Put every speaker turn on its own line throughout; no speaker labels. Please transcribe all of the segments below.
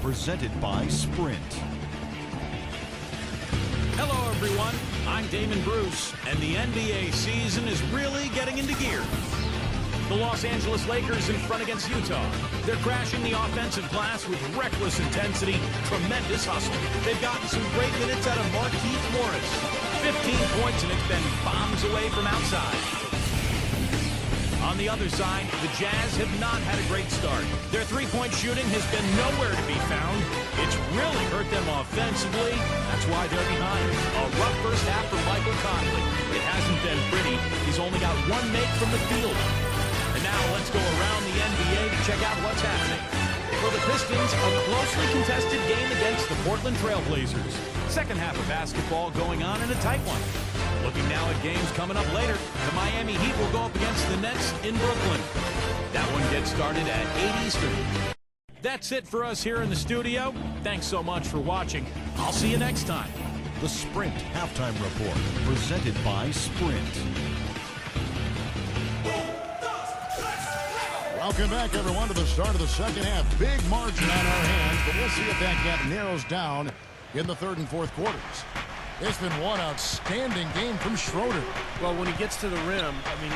presented by Sprint.
Hello, everyone. I'm Damon Bruce, and the NBA season is really getting into gear. The Los Angeles Lakers in front against Utah. They're crashing the offensive glass with reckless intensity, tremendous hustle. They've gotten some great minutes out of Markieff Morris. 15 points, and it's been bombs away from outside. On the other side, the Jazz have not had a great start. Their three-point shooting has been nowhere to be found. It's really hurt them offensively. That's why they're behind. A rough first half for Michael Conley. It hasn't been pretty. He's only got one make from the field. And now let's go around the NBA to check out what's happening. For the Pistons, a closely contested game against the Portland Trail Blazers. Second half of basketball going on in a tight one. Looking now at games coming up later, the Miami Heat will go up against the Nets in Brooklyn. That one gets started at 8 Eastern. That's it for us here in the studio. Thanks so much for watching. I'll see you next time.
The Sprint Halftime Report, presented by Sprint.
Welcome back, everyone, to the start of the second half. Big margin on our hands, but we'll see if that gap narrows down in the third and fourth quarters. It's been one outstanding game from Schroeder.
Well, when he gets to the rim, I mean,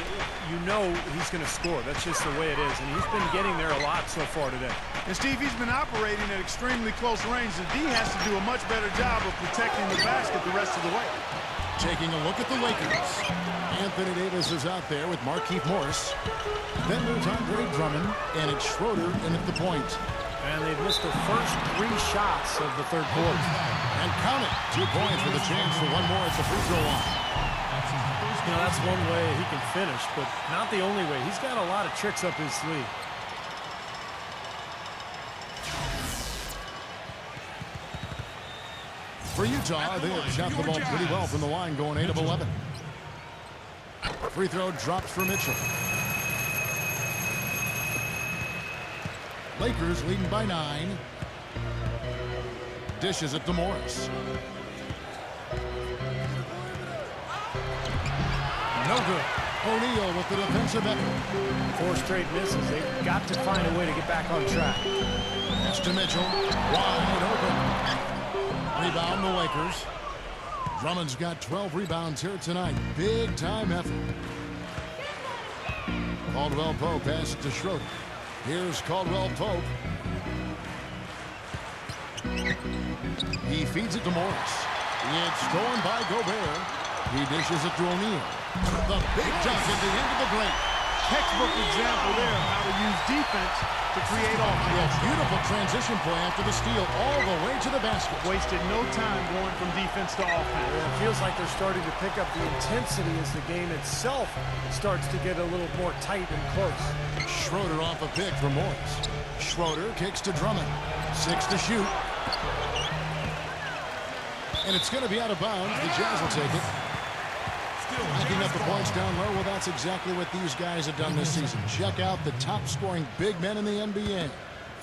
you know he's going to score. That's just the way it is, and he's been getting there a lot so far today.
And, Steve, he's been operating at extremely close range. The D has to do a much better job of protecting the basket the rest of the way.
Taking a look at the Lakers. Anthony Davis is out there with Markieff Morris. Then there's Andre Drummond, and it's Schroeder in at the point.
And they've missed the first 3 shots of the third quarter.
And count it. 2 points with a chance for one more at the free throw line.
You know, that's one way he can finish, but not the only way. He's got a lot of tricks up his sleeve.
For Utah, they have shot the ball pretty well from the line, going 8 of 11. Free throw drops for Mitchell. Lakers leading by 9. Dishes it to Morris. No good. O'Neal with the defensive effort.
4 straight misses. They've got to find a way to get back on track.
That's to Mitchell. Wide open. Rebound the Lakers. Drummond's got 12 rebounds here tonight. Big time effort. Caldwell Pope passes to Schroeder. Here's Caldwell Pope. He feeds it to Morris. It's stolen by Gobert. He dishes it to O'Neal. The big dunk at the end of the break.
Textbook example there of how to use defense to create offense.
Yeah, beautiful transition play after the steal all the way to the basket.
Wasted no time going from defense to offense.
It feels like they're starting to pick up the intensity as the game itself starts to get a little more tight and close.
Schroeder off a pick for Morris. Schroeder kicks to Drummond. 6 to shoot. And it's going to be out of bounds. The Jazz will take it. Backing up the points down low. Well, that's exactly what these guys have done this season. Check out the top-scoring big men in the NBA.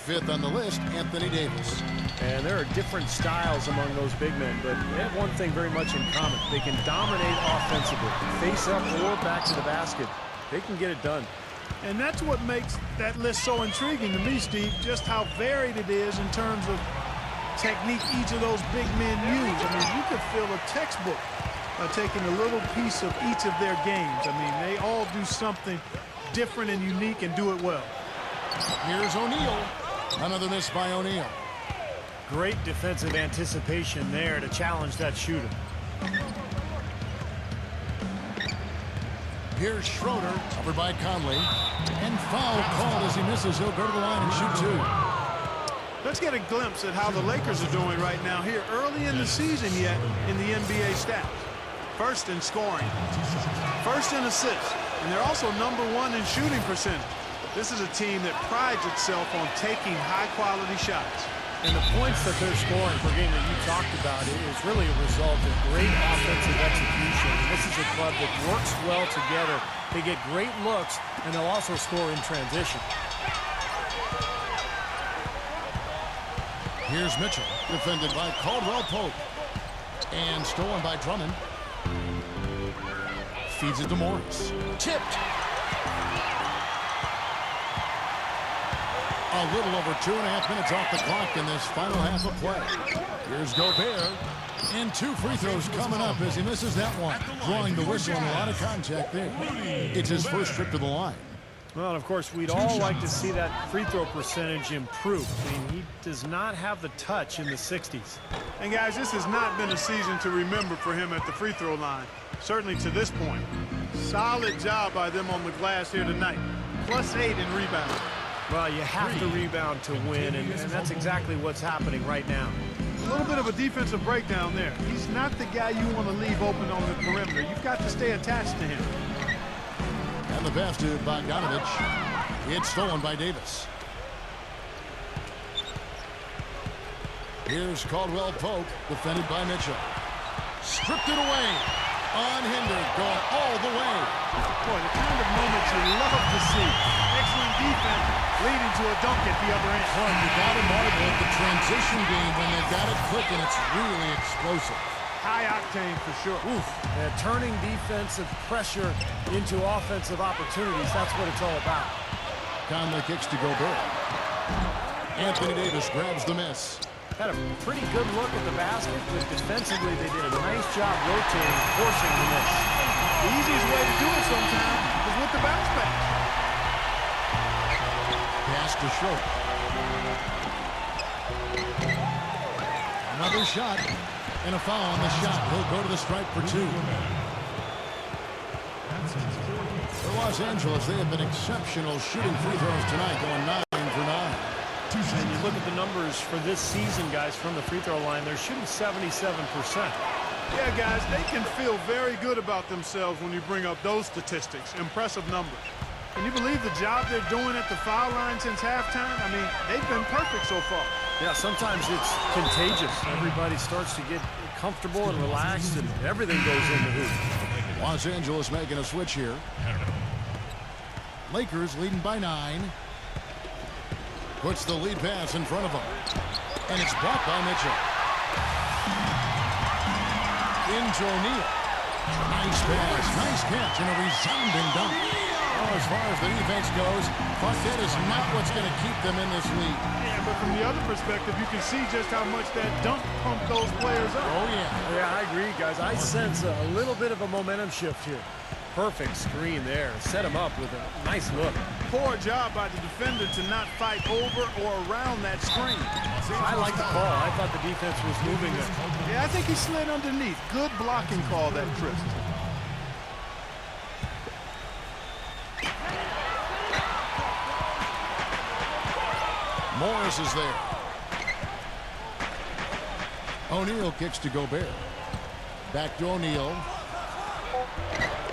5th on the list, Anthony Davis.
And there are different styles among those big men, but they have one thing very much in common. They can dominate offensively. Face up or back to the basket. They can get it done.
And that's what makes that list so intriguing to me, Steve, just how varied it is in terms of technique each of those big men use. I mean, you could fill a textbook by taking a little piece of each of their games. I mean, they all do something different and unique and do it well.
Here's O'Neal. Another miss by O'Neal.
Great defensive anticipation there to challenge that shooter.
Here's Schroeder, covered by Conley. And foul called as he misses. He'll go to the line and shoot 2.
Let's get a glimpse at how the Lakers are doing right now here early in the season yet in the NBA stats. First in scoring, first in assists, and they're also #1 in shooting percentage. This is a team that prides itself on taking high-quality shots.
And the points that they're scoring per game that you talked about is really a result of great offensive execution. This is a club that works well together. They get great looks, and they'll also score in transition.
Here's Mitchell, defended by Caldwell Pope. And stolen by Drummond. Feeds it to Morris. Tipped. A little over 2.5 minutes off the clock in this final half of play. Here's Gobert. And 2 free throws coming up as he misses that one. Drawing the whistle and a lot of contact there. It's his first trip to the line.
Well, and of course, we'd all like to see that free throw percentage improve. I mean, he does not have the touch in the 60s.
And guys, this has not been a season to remember for him at the free throw line. Certainly to this point. Solid job by them on the glass here tonight. +8 in rebounding.
Well, you have to rebound to win, and that's exactly what's happening right now.
A little bit of a defensive breakdown there. He's not the guy you want to leave open on the perimeter. You've got to stay attached to him.
And the pass to Bogdanovich. It's stolen by Davis. Here's Caldwell Pope, defended by Mitchell. Stripped it away. Unhindered, going all the way.
Boy, the kind of moments you love to see. Excellent defense leading to a dunk at the other end.
Well, you got to marvel at the transition game when they've got it clicking. It's really explosive.
High octane for sure.
Oof. Turning defensive pressure into offensive opportunities. That's what it's all about.
Conley kicks to Gobert. Anthony Davis grabs the miss.
Had a pretty good look at the basket, but defensively they did a nice job rotating, forcing the miss.
The easiest way to do it sometimes is with the bounce back.
Pass to Schroeder. Another shot. And a foul on the shot. He'll go to the stripe for 2. For Los Angeles, they have been exceptional shooting free throws tonight, going 9 for 9.
And you look at the numbers for this season, guys, from the free throw line, they're shooting 77%.
Yeah, guys, they can feel very good about themselves when you bring up those statistics. Impressive numbers. Can you believe the job they're doing at the foul line since halftime? I mean, they've been perfect so far.
Yeah, sometimes it's contagious. Everybody starts to get comfortable and relaxed, and everything goes in the hoop.
Los Angeles making a switch here. Lakers leading by 9. Puts the lead pass in front of him. And it's blocked by Mitchell. Into O'Neal. Nice pass, nice catch, and a resounding dunk. Well, as far as the defense goes, that is not what's going to keep them in this league.
Yeah, but from the other perspective, you can see just how much that dunk pumped those players up.
Oh, yeah.
Yeah, I agree, guys. I sense a little bit of a momentum shift here. Perfect screen there. Set him up with a nice look.
Poor job by the defender to not fight over or around that screen.
I like the call. I thought the defense was moving there.
Yeah, I think he slid underneath. Good blocking call that, Chris.
Morris is there. O'Neal kicks to Gobert. Back to O'Neal.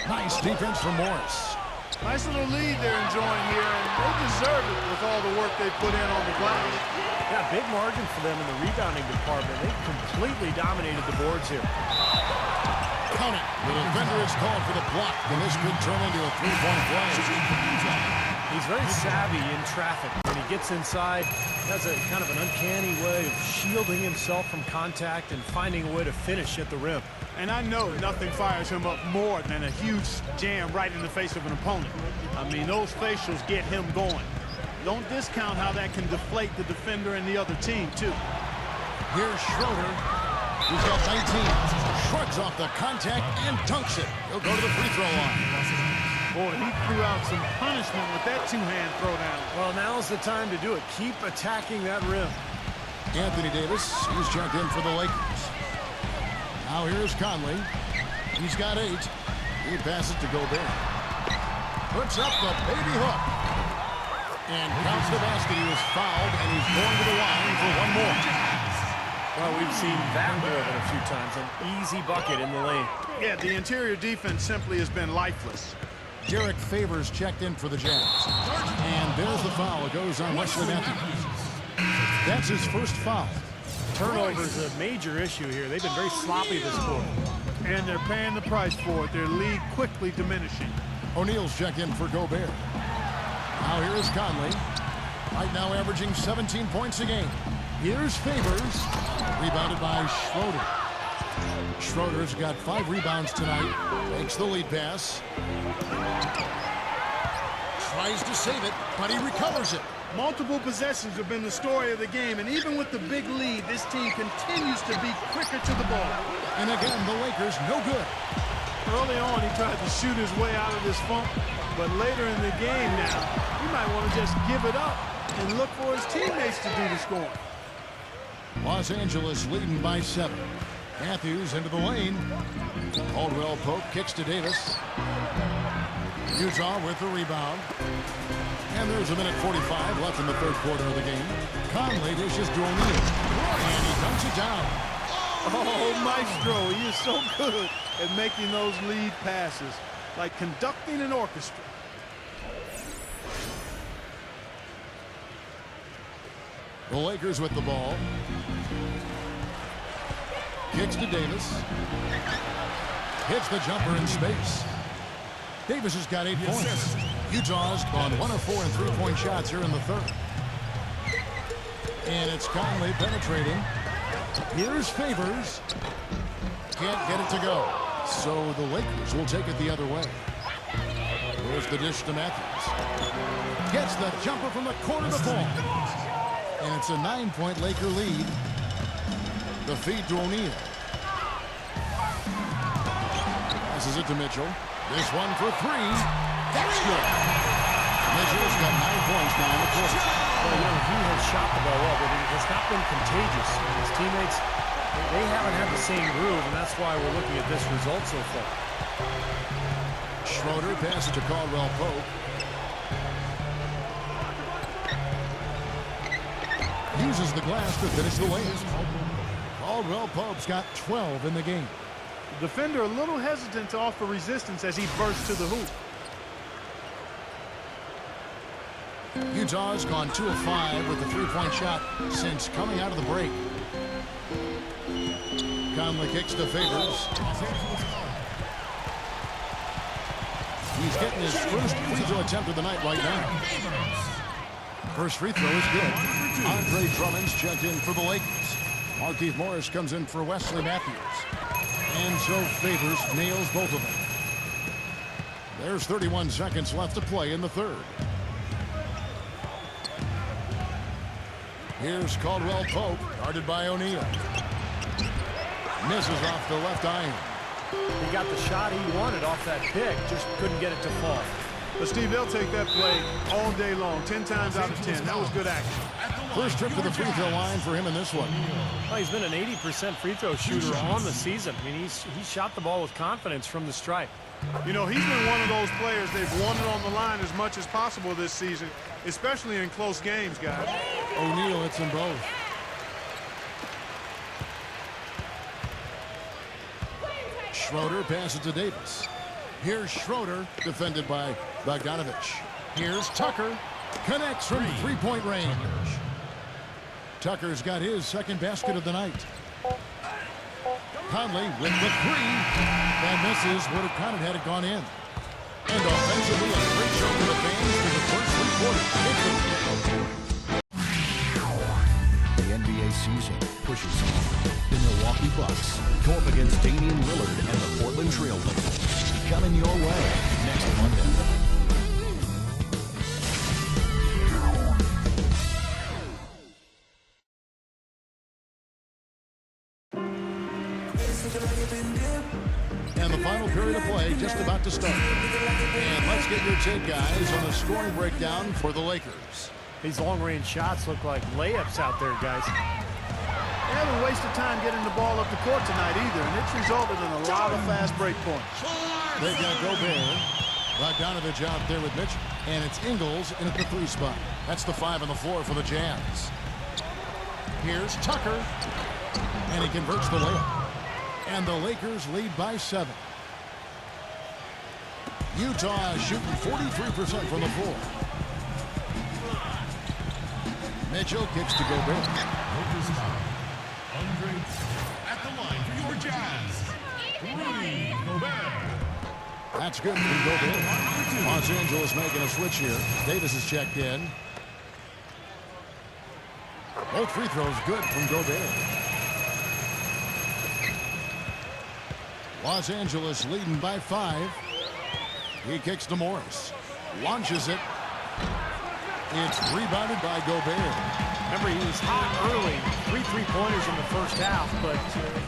Nice defense from Morris.
Nice little lead they're enjoying here, and they deserve it with all the work they put in on the glass.
Yeah, big margin for them in the rebounding department. They completely dominated the boards here.
Count it. The defender is called for the block, and this could turn into a three-point play.
He's very savvy in traffic. When he gets inside, has a kind of an uncanny way of shielding himself from contact and finding a way to finish at the rim.
And I know nothing fires him up more than a huge jam right in the face of an opponent. I mean, those facials get him going. Don't discount how that can deflate the defender and the other team, too.
Here's Schroeder. He's got 19. Shrugs off the contact and dunks it. He'll go to the free throw line.
Boy, he threw out some punishment with that two-hand throwdown.
Well, now's the time to do it. Keep attacking that rim.
Anthony Davis, he's checked in for the Lakers. Now here's Conley. He's got 8. He passes to Gobert. Puts up the baby hook. And counts the basket. He was fouled, and he's going to the line for one more.
Well, we've seen that more than a few times. An easy bucket in the lane.
Yeah, the interior defense simply has been lifeless.
Derek Favors checked in for the Jazz. And there's the foul. It goes on Wesley Matthews. That's his first foul.
Turnover is a major issue here. They've been very sloppy this quarter.
And they're paying the price for it. Their lead quickly diminishing.
O'Neal's checked in for Gobert. Now here's Conley. Right now averaging 17 points a game. Here's Favors. Rebounded by Schroeder. Schroeder's got 5 rebounds tonight. Takes the lead pass. Tries to save it, but he recovers it.
Multiple possessions have been the story of the game, and even with the big lead, this team continues to be quicker to the ball.
And again, the Lakers no good.
Early on, he tried to shoot his way out of this funk, but later in the game now, he might want to just give it up and look for his teammates to do the scoring.
Los Angeles leading by 7. Matthews into the lane. Caldwell Pope kicks to Davis. Utah with the rebound. And there's a minute 45 left in the third quarter of the game. Conley dishes to O'Neal. And he dunks it down.
Oh, Maestro, he is so good at making those lead passes, like conducting an orchestra.
The Lakers with the ball. Kicks to Davis. Hits the jumper in space. Davis has got 8 points. Utah's gone 1 of 4 in three-point shots here in the third. And it's Conley penetrating. Here's Favors. Can't get it to go. So the Lakers will take it the other way. Here's the dish to Matthews. Gets the jumper from the corner of the ball. And it's a 9-point Laker lead. The feed to O'Neal. Passes it to Mitchell. This one for 3. That's good. Mitchell's got 9 points now in the quarter.
Well, he has shot the ball well, but it has not been contagious. His teammates, they haven't had the same groove, and that's why we're looking at this result so far.
Schroeder passes to Caldwell Pope. Uses the glass to finish the layup. Caldwell Pope's got 12 in the game.
The defender a little hesitant to offer resistance as he bursts to the hoop.
Utah's gone 2 of 5 with the three-point shot since coming out of the break. Conley kicks to Favors. He's getting his first free throw attempt of the night right now. First free throw is good. Andre Drummond's checked in for the Lakers. Markieff Morris comes in for Wesley Matthews. And so Favors nails both of them. There's 31 seconds left to play in the third. Here's Caldwell Pope, guarded by O'Neal. Misses off the left iron.
He got the shot he wanted off that pick, just couldn't get it to fall.
But Steve, they'll take that play all day long, 10 times out of 10. That was good action.
First trip to the free throw line for him in this one.
Well, he's been an 80% free throw shooter on the season. I mean, he shot the ball with confidence from the stripe.
You know, he's been one of those players they've wanted on the line as much as possible this season, especially in close games, guys.
O'Neal hits them both. Schroeder passes to Davis. Here's Schroeder, defended by Bogdanovich. Here's Tucker. Connects from three-point range. Tucker's got his second basket of the night. Conley with the 3. That misses. Would have counted had it gone in. And offensively, a great show for the fans for the first 3 quarters.
The NBA season pushes on. The Milwaukee Bucks go up against Damian Lillard and the Portland Trail Blazers. Coming your way next Monday.
And the final period of play just about to start. And let's get your take, guys, on the scoring breakdown for the Lakers.
These long-range shots look like layups out there, guys.
They haven't wasted time getting the ball up the court tonight either, and it's resulted in a lot of fast break points.
They've got Gobert. Bogdanovich out there with Mitchell. And it's Ingles in at the 3 spot. That's the 5 on the floor for the Jazz. Here's Tucker. And he converts the layup. And the Lakers lead by 7. Utah shooting 43% from the floor. Mitchell kicks to Gobert.
At the line for your Jazz, Rudy Gobert.
That's good from Gobert. Los Angeles making a switch here. Davis is checked in. Both free throws good from Gobert. Los Angeles leading by 5. He kicks to Morris. Launches it. It's rebounded by Gobert.
Remember, he was hot early, 3 3-pointers in the first half, but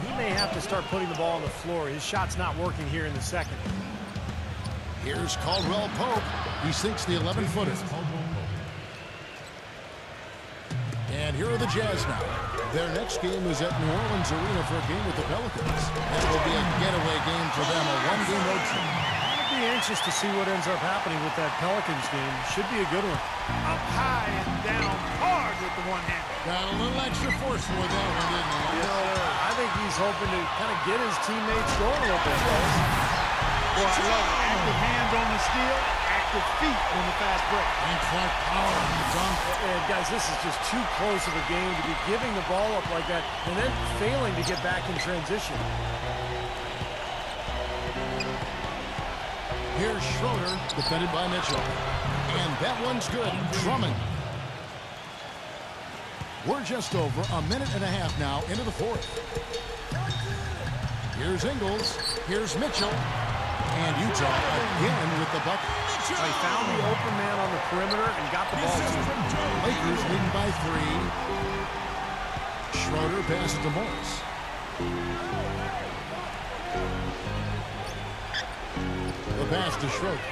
he may have to start putting the ball on the floor. His shot's not working here in the second.
Here's Caldwell Pope. He sinks the 11-footer. And here are the Jazz now. Their next game is at New Orleans Arena for a game with the Pelicans. That will be a getaway game for them, a one-game road trip.
I'd be anxious to see what ends up happening with that Pelicans game. Should be a good one.
Up high and down hard with the one-hand.
Got a little extra force for that one, didn't he?
You know, I think he's hoping to kind of get his teammates going a little bit, guys.
Boy, I love it. Active hands on the steal, active feet on the fast break.
And Clark power on the dunk.
And guys, this is just too close of a game to be giving the ball up like that and then failing to get back in transition.
Here's Schroeder, defended by Mitchell. And that one's good. Drummond. We're just over a minute and a half now into the fourth. Here's Ingles. Here's Mitchell. And Utah again with the bucket.
He found the open man on the perimeter and got the ball to him.
Lakers leading by 3. Schroeder passes to Morris. The pass to Schroeder.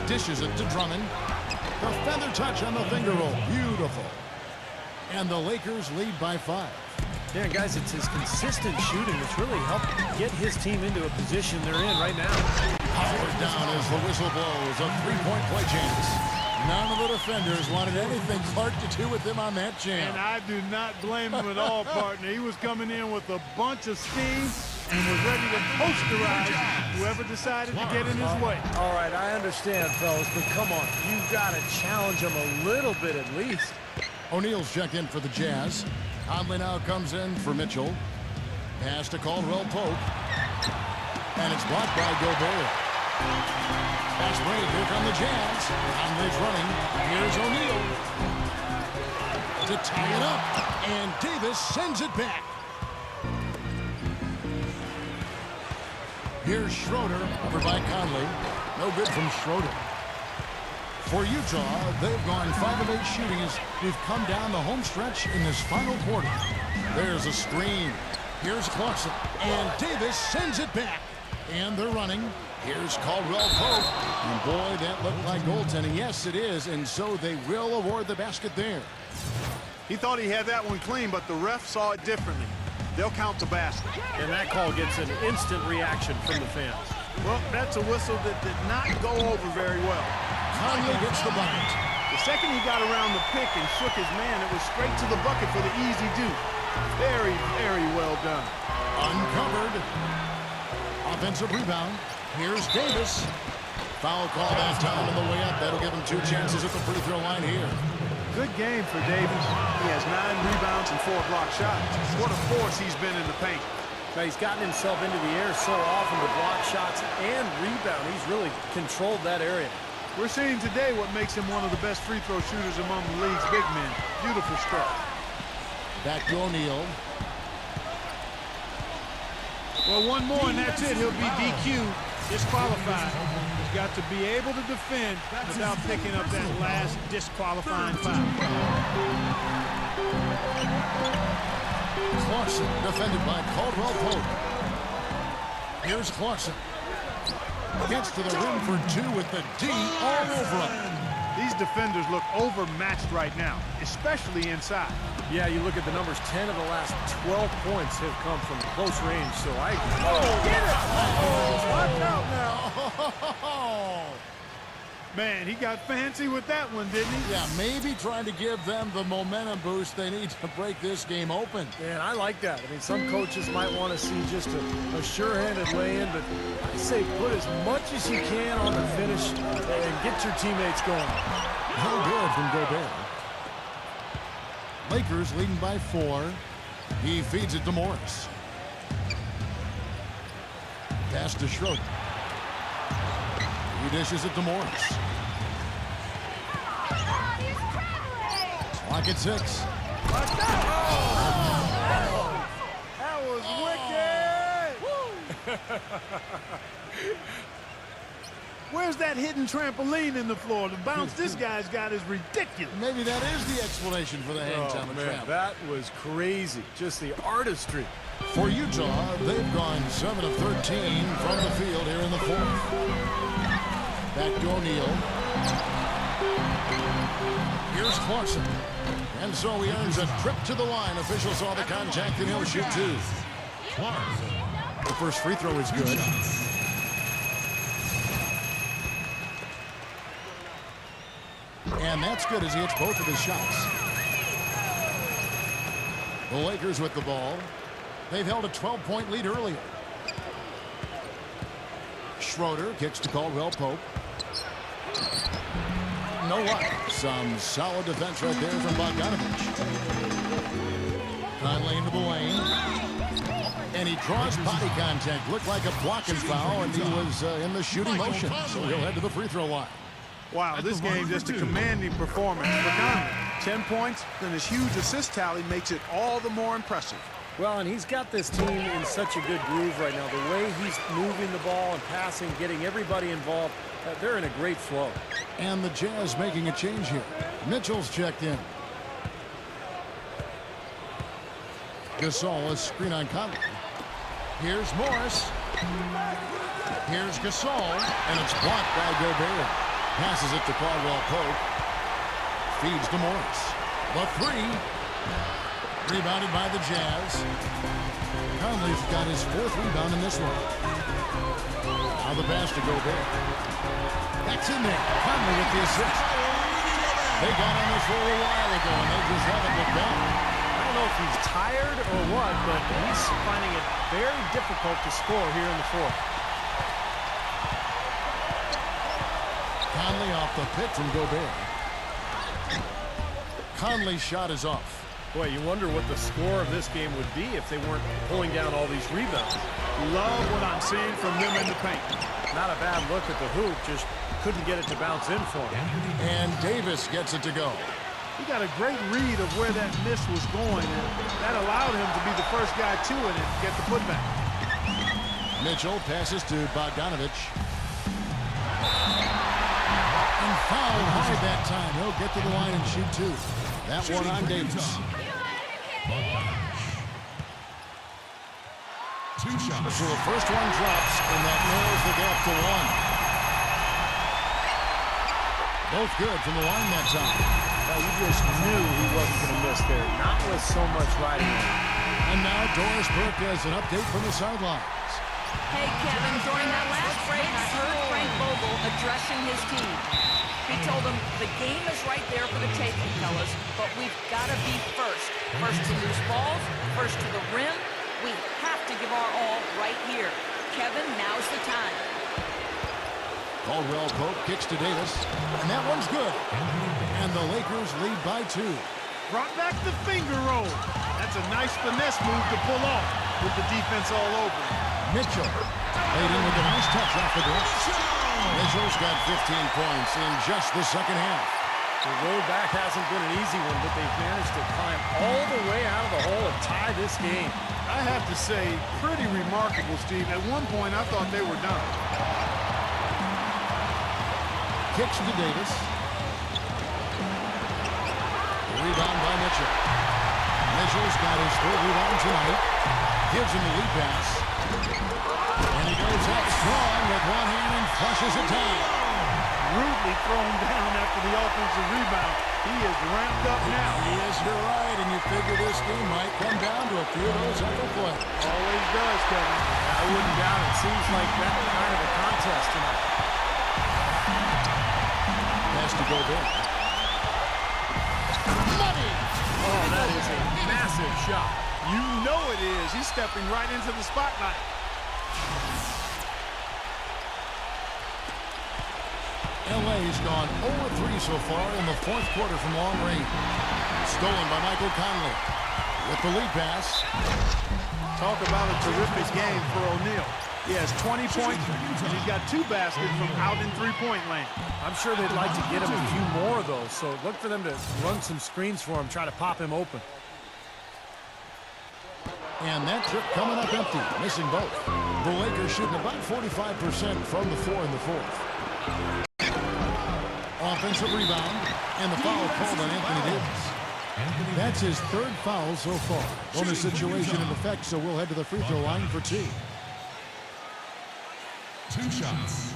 Dishes it to Drummond. The feather touch on the finger roll. Beautiful. And the Lakers lead by 5.
Yeah, guys, it's his consistent shooting that's really helped get his team into a position they're in right now.
Powered down as the whistle blows. A three-point play chance. None of the defenders wanted anything Clark to do with him on that jam.
And I do not blame him at all, partner. He was coming in with a bunch of steam and was ready to posterize whoever decided to get in his way.
All right, I understand, fellas, but come on. You've got to challenge him a little bit at least.
O'Neal's checked in for the Jazz. Conley now comes in for Mitchell. Pass to Caldwell Pope. And it's blocked by Gobert. Fast break, here come the Jazz. Conley's running. Here's O'Neal to tie it up. And Davis sends it back. Here's Schroeder, over by Conley. No good from Schroeder. For Utah, they've gone 5 of 8 shooting as we've come down the home stretch in this final quarter. There's a screen. Here's Clarkson. And Davis sends it back. And they're running. Here's Caldwell Pope. And boy, that looked like goaltending. Yes, it is. And so they will award the basket there.
He thought he had that one clean, but the ref saw it differently. They'll count the basket.
And that call gets an instant reaction from the fans.
Well, that's a whistle that did not go over very well.
Conley gets the bucket.
The second he got around the pick and shook his man, it was straight to the bucket for the easy do. Very, very well done.
Uncovered. Offensive rebound. Here's Davis. Foul call that time on the way up. That'll give him 2 chances at the free throw line here.
Good game for Davis. He has 9 rebounds and 4 block shots. What a force he's been in the paint.
Now, he's gotten himself into the air so often to block shots and rebound. He's really controlled that area.
We're seeing today what makes him one of the best free throw shooters among the league's big men. Beautiful stuff.
Back to O'Neal.
Well, one more and that's it. He'll be DQ, disqualified. He's got to be able to defend without picking up that last disqualifying foul.
Clarkson defended by Caldwell Pope. Here's Clarkson. Gets to the rim for 2 with the D all over him.
These defenders look overmatched right now, especially inside.
Yeah, you look at the numbers, 10 of the last 12 points have come from close range, so I...
Get it!
Watch out now.
Man, he got fancy with that one, didn't he?
Yeah, maybe trying to give them the momentum boost they need to break this game open.
Man, I like that. I mean, some coaches might want to see just a sure-handed lay-in, but I say put as much as you can on the finish and get your teammates going.
No good from Gobert. Lakers leading by 4. He feeds it to Morris. Pass to Schroeder. He dishes it to Morris. Clock at 6.
That was wicked! Where's that hidden trampoline in the floor? The bounce this guy's got is ridiculous.
Maybe that is the explanation for the hang time of trap.
That was crazy. Just the artistry.
For Utah, they've gone 7 of 13 from the field here in the fourth. Back to O'Neal. Here's Clarkson. And so he earns a trip to the line. Officials saw the contact and he'll shoot 2. The first free throw is good. And that's good as he hits both of his shots. The Lakers with the ball. They've held a 12-point lead earlier. Schroeder kicks to Caldwell Pope. No luck. Some solid defense right there from Bogdanovich. Conley into the lane. And he draws body contact. Looked like a blocking foul, and he was in the shooting motion. So he'll head to the free throw line.
Wow, this game just a commanding performance for Conley. 10 points, then his huge assist tally makes it all the more impressive.
Well, and he's got this team in such a good groove right now. The way he's moving the ball and passing, getting everybody involved, they're in a great flow.
And the Jazz making a change here. Mitchell's checked in. Gasol, a screen on Conley. Here's Morris. Here's Gasol, and it's blocked by Gobert. Passes it to Caldwell Pope. Feeds to Morris. The 3. Rebounded by the Jazz. Conley's got his 4th rebound in this one. Now the pass to Gobert. That's in there. Conley with the assist. They got on this roll a while ago, and they just haven't looked back.
I don't know if he's tired or what, but he's finding it very difficult to score here in the fourth.
Conley off the pick from Gobert. Conley's shot is off.
Boy, you wonder what the score of this game would be if they weren't pulling down all these rebounds.
Love what I'm seeing from them in the paint.
Not a bad look at the hoop, just couldn't get it to bounce in for him.
And Davis gets it to go.
He got a great read of where that miss was going, and that allowed him to be the first guy to it and get the putback.
Mitchell passes to Bogdanovich. And fouled hard that time. He'll get to the line and shoot 2. That one on Davis.
2 shots.
So the first one drops, and that narrows the gap to 1. Both good from the line that time.
Well, you just knew he wasn't going to miss there. Not with so much riding on.
And now Doris Burke has an update from the sidelines.
Hey, Kevin, during that last break, I heard Frank Vogel addressing his team. He told them the game is right there for the taking, fellas, but we've got to be first. First to lose balls, first to the rim. We have to give our all right here. Kevin, now's the time.
Caldwell Pope kicks to Davis, and that one's good. And the Lakers lead by 2.
Brought back the finger roll. That's a nice finesse move to pull off with the defense all over.
Mitchell laid in with a nice touch off the glass. Mitchell's got 15 points in just the second half.
The road back hasn't been an easy one, but they've managed to climb all the way out of the hole and tie this game.
I have to say, pretty remarkable, Steve. At one point, I thought they were done.
Kicks to Davis. Rebound by Mitchell. Mitchell's got his 3rd rebound tonight. Gives him the lead pass. And he goes up strong with one hand and flushes it down.
Rudely thrown down after the offensive rebound. He is ramped up now.
Yes, you're right, and you figure this game might come down to a few of those other plays.
Always does, Kevin.
I wouldn't doubt it. Seems like that kind of a contest tonight.
Pass to Gobert. Money!
Oh, that is a massive shot.
You know it is. He's stepping right into the spotlight.
LA's gone 0-3 so far in the 4th quarter from long range. Stolen by Michael Conley. With the lead pass.
Talk about a terrific game for O'Neal. He has 20 points, and he's got 2 baskets from out in three-point lane.
I'm sure they'd like to get him a few more of those, so look for them to run some screens for him, try to pop him open.
And that trip coming up empty, missing both. The Lakers shooting about 45% from the floor in the 4th. Offensive rebound, and the foul called on Anthony Davis. That's his third foul so far. Bonus situation in effect, so we'll head to the free throw line for two.
2 shots.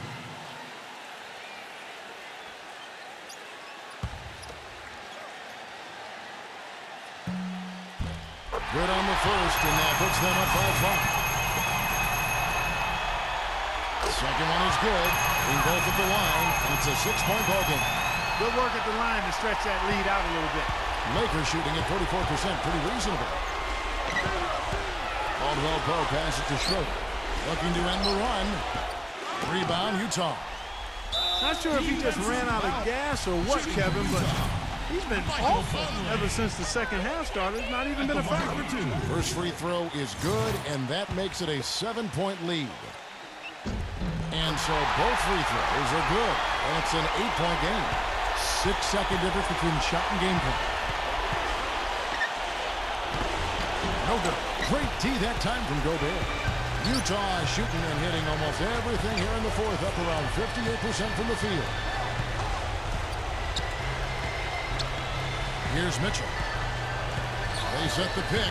Good on the first, and that puts them up by 5. Second one is good. We both at the line, and it's a 6-point ball game.
Good work at the line to stretch that lead out a little bit.
Lakers shooting at 44%, pretty reasonable. Caldwell Pope pass it to Schroeder. Looking to end the run. Rebound, Utah.
Not sure if he just ran out of gas or what, Kevin, but he's been awful ever since the second half started. Not even been a factor.
First free throw is good, and that makes it a 7-point lead. And so both free throws are good, and it's an 8-point game. 6-second difference between shot and game point. No good. Great D that time from Gobert. Utah shooting and hitting almost everything here in the fourth, up around 58% from the field. Here's Mitchell. They set the pick.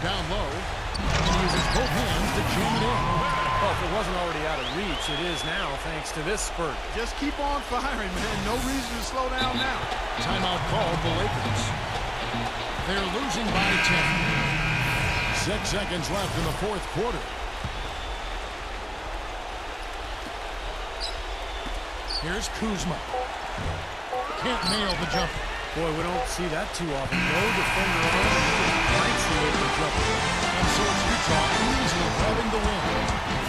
Down low. And uses both hands to jam it in.
Well, if it wasn't already out of reach, it is now thanks to this spurt.
Just keep on firing, man. No reason to slow down now.
Timeout called the Lakers. They're losing by 10. 6 seconds left in the fourth quarter. Here's Kuzma. Can't nail the jumper.
Boy, we don't see that too often. No defender on him. He just breaks the open jumper.
And so it's Utah easily grabbing the win.